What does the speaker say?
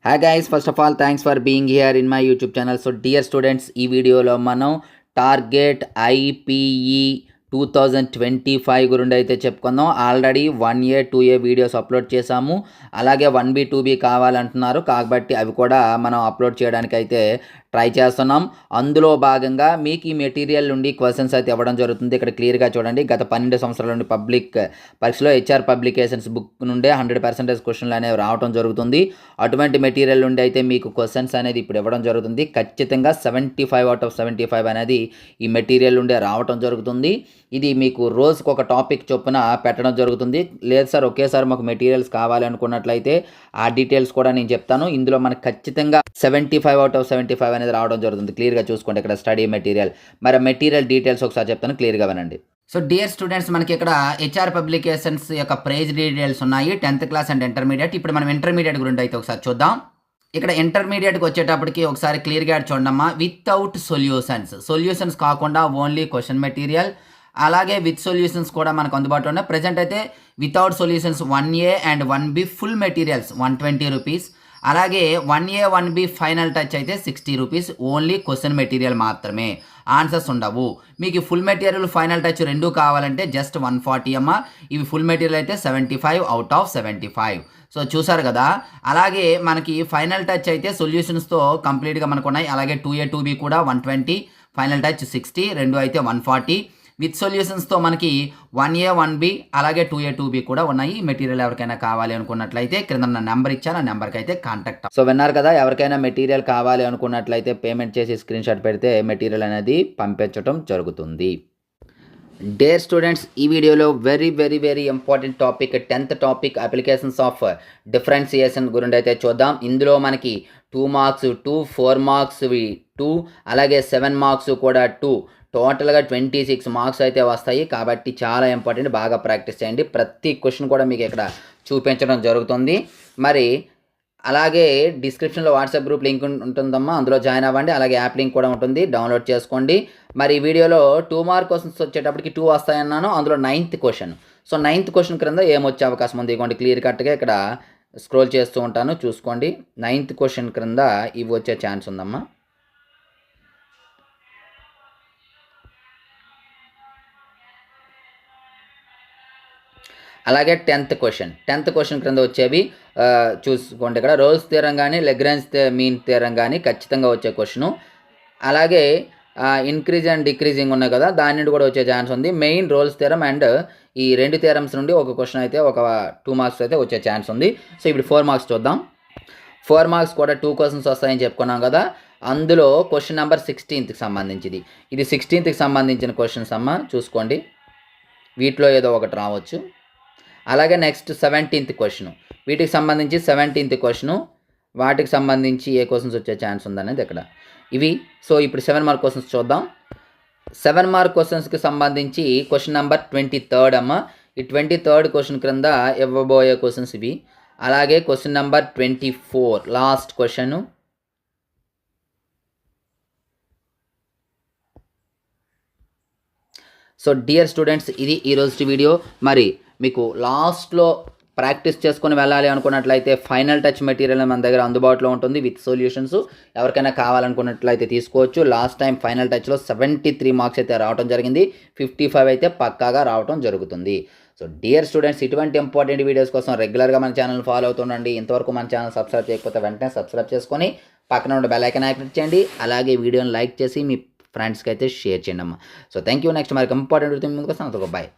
Hi guys, first of all thanks for being here in my YouTube channel. So dear students, ఈ వీడియోలో మనం target IPE 2025 గురించి అయితే చెప్పుకుందాం. Already 1A 2A videos upload చేశాము. అలాగే 1B 2B కావాలంటున్నారు, కాబట్టి అవి కూడా మనం అప్లోడ్ చేయడానికి అయితే ట్రై చేస్తున్నాం. అందులో భాగంగా మీకు ఈ మెటీరియల్ నుండి క్వశ్చన్స్ అయితే ఇవ్వడం జరుగుతుంది. ఇక్కడ క్లియర్గా చూడండి, గత 12 సంవత్సరాల నుండి పబ్లిక్ పరీక్షలో హెచ్ఆర్ పబ్లికేషన్స్ బుక్ నుండే 100% క్వశ్చన్లు అనేవి రావడం జరుగుతుంది. అటువంటి మెటీరియల్ నుండి అయితే మీకు క్వశ్చన్స్ అనేది ఇప్పుడు ఇవ్వడం జరుగుతుంది. ఖచ్చితంగా 75 out of 75 అనేది ఈ మెటీరియల్ నుండే రావడం జరుగుతుంది. ఇది మీకు రోజుకు ఒక టాపిక్ చొప్పున పెట్టడం జరుగుతుంది. లేదు సార్ ఒకేసారి మాకు మెటీరియల్స్ కావాలి అనుకున్నట్లయితే ఆ డీటెయిల్స్ కూడా నేను చెప్తాను. ఇందులో మనకు ఖచ్చితంగా 75 out of 75 అనేది రావడం జరుగుతుంది. క్లియర్గా చూసుకోండి ఇక్కడ స్టడీ మెటీరియల్. మరి మెటీరియల్ డీటెయిల్స్ ఒకసారి చెప్తాను, క్లియర్గా వినండి. సో డియర్ స్టూడెంట్స్, మనకి ఇక్కడ హెచ్ఆర్ పబ్లికేషన్స్ యొక్క ప్రైజ్ డీటెయిల్స్ ఉన్నాయి, 10th క్లాస్ అండ్ ఇంటర్మీడియట్. ఇప్పుడు మనం ఇంటర్మీడియట్ గురించి అయితే ఒకసారి చూద్దాం. ఇక్కడ ఇంటర్మీడియట్కి వచ్చేటప్పటికి ఒకసారి క్లియర్గా చూడమ్మా. వితౌట్ సొల్యూషన్స్ కాకుండా ఓన్లీ క్వశ్చన్ మెటీరియల్, అలాగే విత్ సొల్యూషన్స్ కూడా మనకు అందుబాటులో ఉన్నాయి. ప్రజెంట్ అయితే without solutions 1A and 1B full materials 120 rupees. అలాగే 1A 1B ఫైనల్ టచ్ అయితే 60 రూపీస్. ఓన్లీ క్వశ్చన్ మెటీరియల్ మాత్రమే, ఆన్సర్స్ ఉండవు. మీకు ఫుల్ మెటీరియల్ ఫైనల్ టచ్ రెండు కావాలంటే జస్ట్ 140 అమ్మ. ఇవి ఫుల్ మెటీరియల్ అయితే 75 out of 75. సో చూసారు కదా. అలాగే మనకి ఫైనల్ టచ్ అయితే సొల్యూషన్స్తో కంప్లీట్గా మనకు ఉన్నాయి. అలాగే 2A 2B కూడా 120, ఫైనల్ టచ్ 60, రెండు అయితే 140. విత్ సొల్యూషన్స్తో మనకి 1A 1B అలాగే 2A 2B కూడా ఉన్నాయి. మెటీరియల్ ఎవరికైనా కావాలి అనుకున్నట్లయితే క్రింద నెంబర్ ఇచ్చాను, ఆ నెంబర్కి అయితే కాంటాక్ట్. సో విన్నారు కదా, ఎవరికైనా మెటీరియల్ కావాలి అనుకున్నట్లయితే పేమెంట్ చేసి స్క్రీన్ షాట్ పెడితే మెటీరియల్ అనేది పంపించడం జరుగుతుంది. డేర్ స్టూడెంట్స్, ఈ వీడియోలో very very very important topic 10th topic applications of differentiation గురించి అయితే చూద్దాం. ఇందులో మనకి 2 మార్క్స్ 2, 4 మార్క్స్ 2, అలాగే 7 మార్క్స్ కూడా 2, టోటల్గా 26 మార్క్స్ అయితే వస్తాయి. కాబట్టి చాలా ఇంపార్టెంట్, బాగా ప్రాక్టీస్ చేయండి. ప్రతి క్వశ్చన్ కూడా మీకు ఇక్కడ చూపించడం జరుగుతుంది. మరి అలాగే డిస్క్రిప్షన్లో వాట్సాప్ గ్రూప్ లింక్ ఉంటుందమ్మా, అందులో జాయిన్ అవ్వండి. అలాగే యాప్ లింక్ కూడా ఉంటుంది, డౌన్లోడ్ చేసుకోండి. మరి ఈ వీడియోలో 2 మార్క్ క్వశ్చన్స్ వచ్చేటప్పటికి 2 వస్తాయన్నాను, అందులో 9th question. So 9th question క్రింద ఏమొచ్చే అవకాశం ఉంది, ఇవ్వండి క్లియర్ కట్గా ఇక్కడ స్క్రోల్ చేస్తూ ఉంటాను, చూసుకోండి. 9th క్వశ్చన్ క్రింద ఇవి వచ్చే ఛాన్స్ ఉందమ్మా. అలాగే 10th క్వశ్చన్ క్రింద వచ్చేవి చూసుకోండి. ఇక్కడ రోల్స్ థియరం కానీ లెగ్రాంజ్ మీన్ థియరం కానీ ఖచ్చితంగా వచ్చే క్వశ్చను. అలాగే ఇంక్రీజ్ అండ్ డిక్రీజింగ్ ఉన్నాయి కదా, దాని నుండి కూడా వచ్చే ఛాన్స్ ఉంది. మెయిన్ రోల్స్ థియరం అండ్ ఈ 2 థియరమ్స్ నుండి ఒక క్వశ్చన్ అయితే ఒక 2 మార్క్స్ అయితే వచ్చే ఛాన్స్ ఉంది. సో ఇప్పుడు 4 మార్క్స్ చూద్దాం. 4 మార్క్స్ కూడా 2 క్వశ్చన్స్ వస్తాయని చెప్పుకున్నాం కదా. అందులో క్వశ్చన్ నెంబర్ 16కి సంబంధించింది. ఇది 16కి సంబంధించిన క్వశ్చన్స్ అమ్మ, చూసుకోండి. వీటిలో ఏదో ఒకటి రావచ్చు. అలాగే నెక్స్ట్ 17th క్వశ్చను, వీటికి సంబంధించి 17th క్వశ్చను, వాటికి సంబంధించి ఏ క్వశ్చన్స్ వచ్చే ఛాన్స్ ఉందనేది ఇక్కడ ఇవి. సో ఇప్పుడు 7 మార్క్ క్వశ్చన్స్ చూద్దాం. 7 మార్క్ క్వశ్చన్స్కి సంబంధించి క్వశ్చన్ నెంబర్ 23 అమ్మ. ఈ 23rd క్వశ్చన్ క్రింద ఇవ్వబోయే క్వశ్చన్స్ ఇవి. అలాగే question number 24 last question. So dear students, ఇది ఈరోజు వీడియో. మరి మీకు లాస్ట్లో ప్రాక్టీస్ చేసుకొని వెళ్ళాలి అనుకున్నట్లయితే ఫైనల్ టచ్ మెటీరియల్ మన దగ్గర అందుబాటులో ఉంటుంది విత్ సొల్యూషన్స్. ఎవరికైనా కావాలనుకున్నట్లయితే తీసుకోవచ్చు. లాస్ట్ టైం ఫైనల్ టచ్లో 73 మార్క్స్ అయితే రావడం జరిగింది, 55 అయితే పక్కాగా రావడం జరుగుతుంది. సో డియర్ స్టూడెంట్స్, ఇటువంటి ఇంపార్టెంట్ వీడియోస్ కోసం రెగ్యులర్గా మన ఛానల్ ఫాలో అవుతుండండి. ఇంతవరకు మన ఛానల్ సబ్స్క్రైబ్ చేయకపోతే వెంటనే సబ్స్క్రైబ్ చేసుకొని పక్కన ఉన్న బెల్ ఐకాన్ యాక్టివేట్ చేయండి. అలాగే వీడియోని లైక్ చేసి మీ ఫ్రెండ్స్కి అయితే షేర్ చేయండి అమ్మా. So thank you. నెక్స్ట్ మరి ఇంపార్టెంట్ ముందుకు వస్తాను. బాయ్.